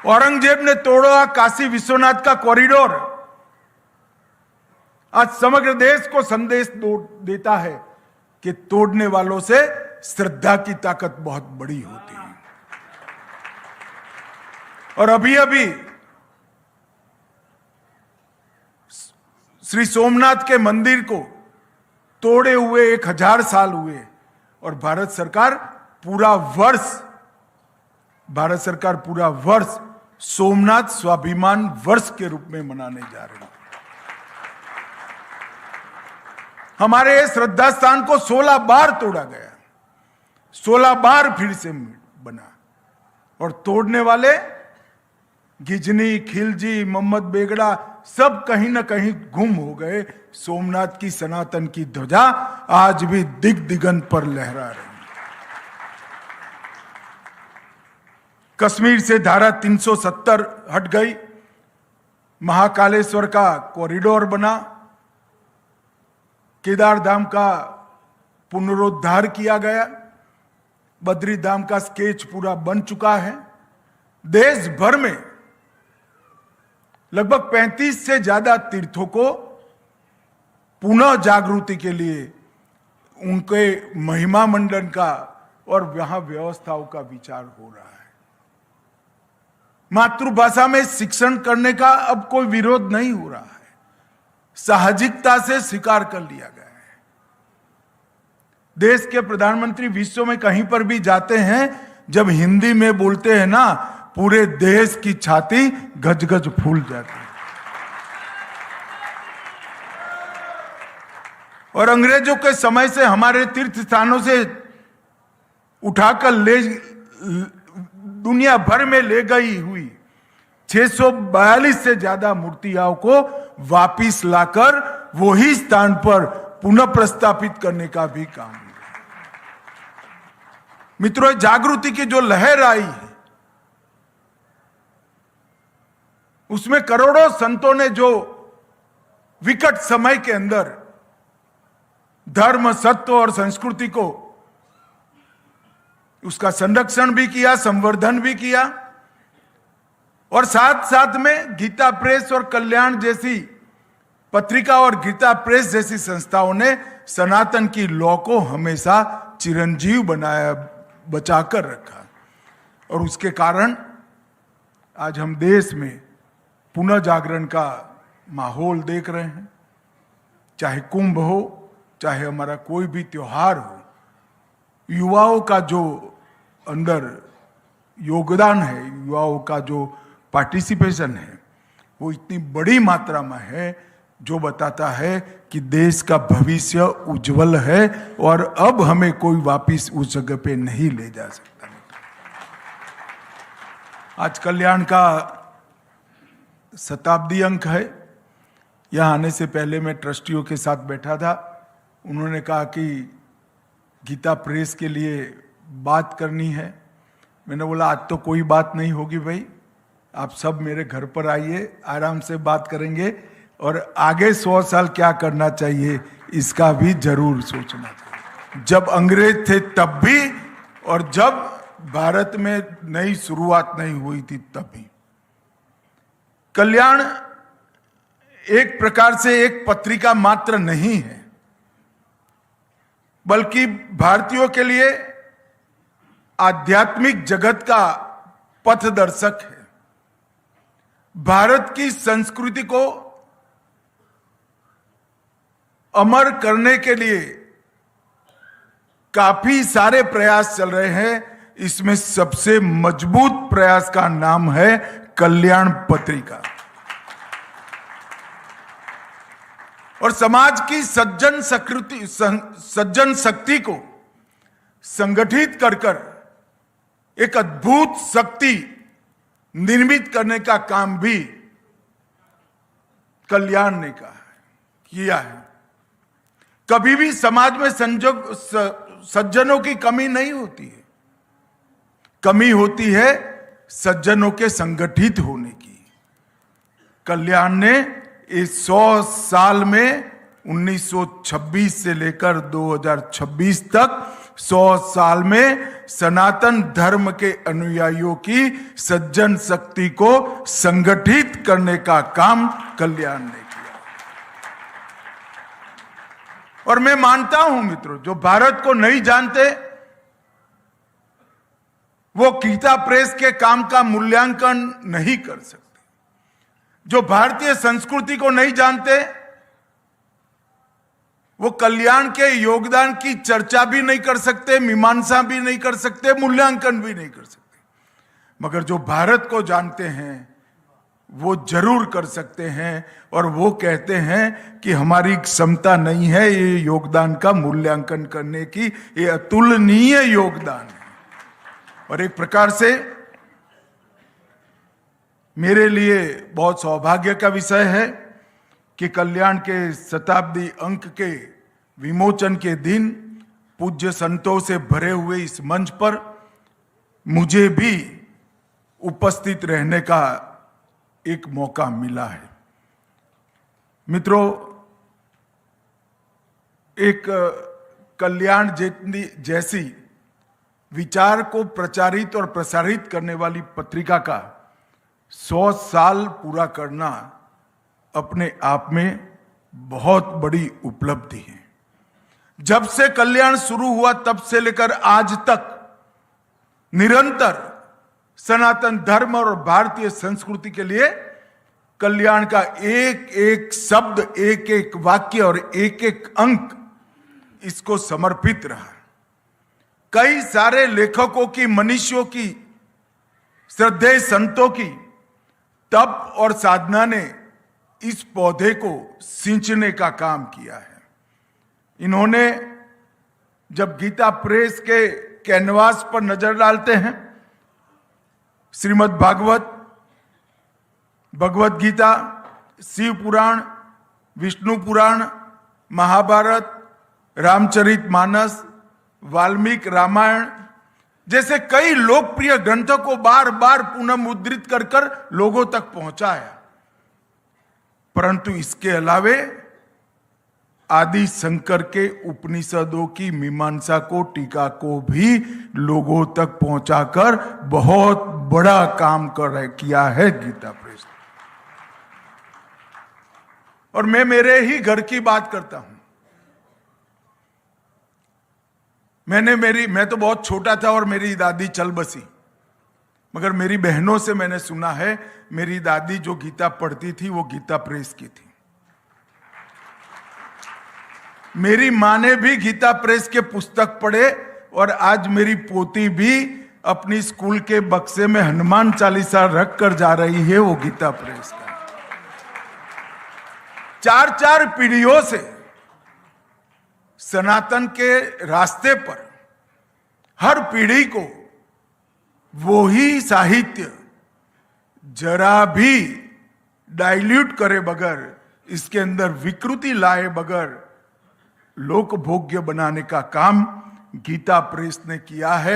औरंगजेब ने तोड़ा काशी विश्वनाथ का कॉरिडोर। आज समग्र देश को संदेश देता है कि तोड़ने वालों से श्रद्धा की ताकत बहुत बड़ी होती है। और अभी अभी श्री सोमनाथ के मंदिर को तोड़े हुए 1000 साल हुए और भारत सरकार पूरा वर्ष सोमनाथ स्वाभिमान वर्ष के रूप में मनाने जा रही है। हमारे श्रद्धा स्थान को 16 बार तोड़ा गया, 16 बार फिर से बना, और तोड़ने वाले गिजनी, खिलजी, मोहम्मद बेगड़ा सब कहीं ना कहीं गुम हो गए। सोमनाथ की सनातन की ध्वजा आज भी दिगंत पर लहरा रही है। कश्मीर से धारा 370 हट गई, महाकालेश्वर का कॉरिडोर बना, केदार धाम का पुनरुद्धार किया गया, बद्री धाम का स्केच पूरा बन चुका है। देश भर में लगभग 35 से ज्यादा तीर्थों को पुनः जागृति के लिए उनके महिमा मंडन का और वहां व्यवस्थाओं का विचार हो रहा है। मातृभाषा में शिक्षण करने का अब कोई विरोध नहीं हो रहा है, साहजिकता से स्वीकार कर लिया गया है। देश के प्रधानमंत्री विश्व में कहीं पर भी जाते हैं, जब हिंदी में बोलते हैं ना, पूरे देश की छाती गजगज फूल जाती है। और अंग्रेजों के समय से हमारे तीर्थ स्थानों से उठाकर दुनिया भर में ले गई हुई 642 से ज्यादा मूर्तियों को वापिस लाकर वही स्थान पर पुनः प्रस्थापित करने का भी काम है। मित्रों, जागृति की जो लहर आई है, उसमें करोड़ों संतों ने जो विकट समय के अंदर धर्म, सत्य और संस्कृति को उसका संरक्षण भी किया, संवर्धन भी किया, और साथ साथ में गीता प्रेस और कल्याण जैसी पत्रिका और गीता प्रेस जैसी संस्थाओं ने सनातन की लौ को हमेशा चिरंजीव बनाया, बचाकर रखा। और उसके कारण आज हम देश में पुनः जागरण का माहौल देख रहे हैं। चाहे कुंभ हो, चाहे हमारा कोई भी त्योहार हो, युवाओं का जो अंदर योगदान है, युवाओं का जो पार्टिसिपेशन है, वो इतनी बड़ी मात्रा में है, जो बताता है कि देश का भविष्य उज्जवल है और अब हमें कोई वापिस उस जगह पे नहीं ले जा सकता। आज कल्याण का शताब्दी अंक है। यहाँ आने से पहले मैं ट्रस्टियों के साथ बैठा था, उन्होंने कहा कि गीता प्रेस के लिए बात करनी है। मैंने बोला आज तो कोई बात नहीं होगी भाई, आप सब मेरे घर पर आइए, आराम से बात करेंगे और आगे 100 साल क्या करना चाहिए इसका भी जरूर सोचना चाहिए। जब अंग्रेज थे तब भी, और जब भारत में नई शुरुआत नहीं हुई थी तब भी। कल्याण एक प्रकार से एक पत्रिका मात्र नहीं है, बल्कि भारतीयों के लिए आध्यात्मिक जगत का पथदर्शक है। भारत की संस्कृति को अमर करने के लिए काफी सारे प्रयास चल रहे हैं। इसमें सबसे मजबूत प्रयास का नाम है कल्याण पत्रिका। और समाज की सज्जन शक्ति को संगठित कर एक अद्भुत शक्ति निर्मित करने का काम भी कल्याण ने किया है। कभी भी समाज में सज्जनों की कमी नहीं होती है, कमी होती है सज्जनों के संगठित होने की। कल्याण ने इस 100 साल में 1926 से लेकर 2026 तक 100 साल में सनातन धर्म के अनुयायियों की सज्जन शक्ति को संगठित करने का काम कल्याण ने किया। और मैं मानता हूं मित्रों, जो भारत को नहीं जानते वो गीता प्रेस के काम का मूल्यांकन नहीं कर सकते। जो भारतीय संस्कृति को नहीं जानते वो कल्याण के योगदान की चर्चा भी नहीं कर सकते, मीमांसा भी नहीं कर सकते, मूल्यांकन भी नहीं कर सकते। मगर जो भारत को जानते हैं वो जरूर कर सकते हैं, और वो कहते हैं कि हमारी क्षमता नहीं है ये योगदान का मूल्यांकन करने की, ये अतुलनीय योगदान है। और एक प्रकार से मेरे लिए बहुत सौभाग्य का विषय है कि कल्याण के शताब्दी अंक के विमोचन के दिन पूज्य संतों से भरे हुए इस मंच पर मुझे भी उपस्थित रहने का एक मौका मिला है। मित्रों, एक कल्याण जैसी विचार को प्रचारित और प्रसारित करने वाली पत्रिका का 100 साल पूरा करना अपने आप में बहुत बड़ी उपलब्धि है। जब से कल्याण शुरू हुआ तब से लेकर आज तक निरंतर सनातन धर्म और भारतीय संस्कृति के लिए कल्याण का एक एक शब्द, एक एक वाक्य और एक एक अंक इसको समर्पित रहा। कई सारे लेखकों की, मनीषियों की, श्रद्धेय संतों की तप और साधना ने इस पौधे को सींचने का काम किया है। इन्होंने जब गीता प्रेस के कैनवास पर नजर डालते हैं, श्रीमद् भागवत, भगवत गीता, शिव पुराण, विष्णु पुराण, महाभारत, रामचरितमानस, वाल्मीकि रामायण जैसे कई लोकप्रिय ग्रंथों को बार बार पुनः मुद्रित कर कर लोगों तक पहुंचाया, परंतु इसके अलावे आदि शंकर के उपनिषदों की मीमांसा को, टीका को भी लोगों तक पहुंचाकर बहुत बड़ा काम किया है गीता प्रेस। और मैं मेरे ही घर की बात करता हूं। मैं तो बहुत छोटा था और मेरी दादी चल बसी, मगर मेरी बहनों से मैंने सुना है मेरी दादी जो गीता पढ़ती थी वो गीता प्रेस की थी। मेरी माँ ने भी गीता प्रेस के पुस्तक पढ़े और आज मेरी पोती भी अपनी स्कूल के बक्से में हनुमान चालीसा रख कर जा रही है वो गीता प्रेस का। 4-4 पीढ़ियों से सनातन के रास्ते पर हर पीढ़ी को वो ही साहित्य जरा भी डाइल्यूट करे बगैर, इसके अंदर विकृति लाए बगैर लोकभोग्य बनाने का काम गीता प्रेस ने किया है।